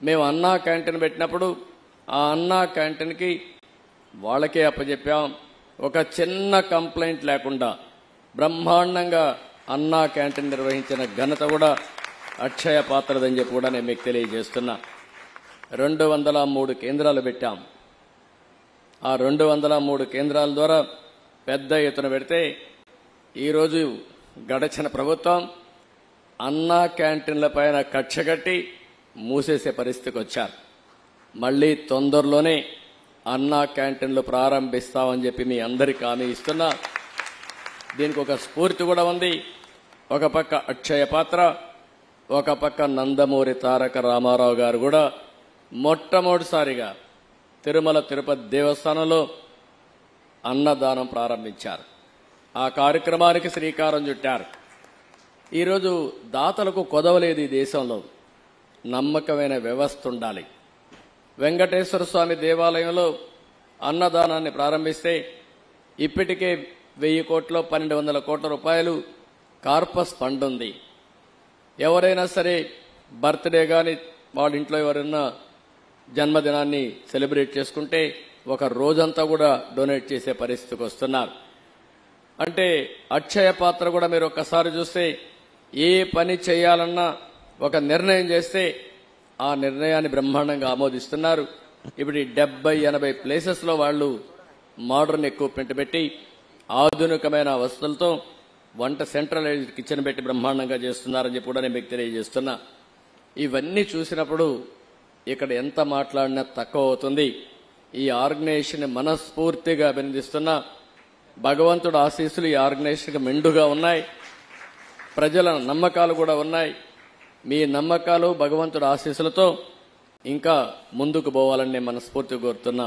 మేము అన్నా క్యాంటీన్ పెట్టినప్పుడు ఆ అన్నా క్యాంటీన్కి వాళ్ళకే అప్పచెప్పాం. ఒక చిన్న కంప్లైంట్ లేకుండా బ్రహ్మాండంగా అన్నా క్యాంటీన్ నిర్వహించిన ఘనత కూడా అక్షయ పాత్రదని చెప్పి కూడా నేను మీకు తెలియజేస్తున్నా. 203 కేంద్రాలు పెట్టాం. ఆ 203 కేంద్రాల ద్వారా పెద్ద ఎత్తున పెడితే ఈరోజు గడచిన ప్రభుత్వం అన్నా క్యాంటీన్ల పైన కక్ష కట్టి మూసేసే పరిస్థితికి వచ్చారు. మళ్లీ తొందరలోనే అన్నా క్యాంటీన్లు ప్రారంభిస్తామని చెప్పి మీ అందరికీ హామీ ఇస్తున్నా. దీనికి ఒక స్ఫూర్తి కూడా ఉంది. ఒక పక్క అక్షయ పాత్ర, ఒక పక్క నందమూరి తారక రామారావు గారు కూడా మొట్టమొదటిసారిగా తిరుమల తిరుపతి దేవస్థానంలో అన్నదానం ప్రారంభించారు. ఆ కార్యక్రమానికి శ్రీకారం చుట్టారు. ఈరోజు దాతలకు కొదవలేదు. ఈ దేశంలో నమ్మకమైన వ్యవస్థ ఉండాలి. వెంకటేశ్వర స్వామి దేవాలయంలో అన్నదానాన్ని ప్రారంభిస్తే ఇప్పటికే 1000 కోట్లు 1200 కోట్ల రూపాయలు కార్పస్ ఫండ్ ఉంది. ఎవరైనా సరే బర్త్డే కానీ వాళ్ళ ఇంట్లో ఎవరైనా జన్మదినాన్ని సెలబ్రేట్ చేసుకుంటే ఒక రోజంతా కూడా డొనేట్ చేసే పరిస్థితికి వస్తున్నారు. అంటే అక్షయ పాత్ర కూడా మీరు ఒక్కసారి చూస్తే ఏ పని చేయాలన్నా ఒక నిర్ణయం చేస్తే ఆ నిర్ణయాన్ని బ్రహ్మాండంగా ఆమోదిస్తున్నారు. ఇప్పుడు 70-80 ప్లేసెస్లో వాళ్ళు మోడర్న్ ఎక్విప్మెంట్ పెట్టి ఆధునికమైన వసతులతో వంట సెంట్రలైజ్డ్ కిచెన్ పెట్టి బ్రహ్మాండంగా చేస్తున్నారని చెప్పి కూడా నేను మీకు తెలియజేస్తున్నా. ఇవన్నీ చూసినప్పుడు ఇక్కడ ఎంత మాట్లాడినా తక్కువ అవుతుంది. ఈ ఆర్గనైజేషన్ మనస్ఫూర్తిగా అభినందిస్తున్నా. భగవంతుడు ఆశీస్సులు ఈ ఆర్గనైజేషన్కి మెండుగా ఉన్నాయి. ప్రజల నమ్మకాలు కూడా ఉన్నాయి. మీ నమ్మకాలు భగవంతుడి ఆశీస్సులతో ఇంకా ముందుకు పోవాలని నేను మనస్ఫూర్తిగా కోరుతున్నా.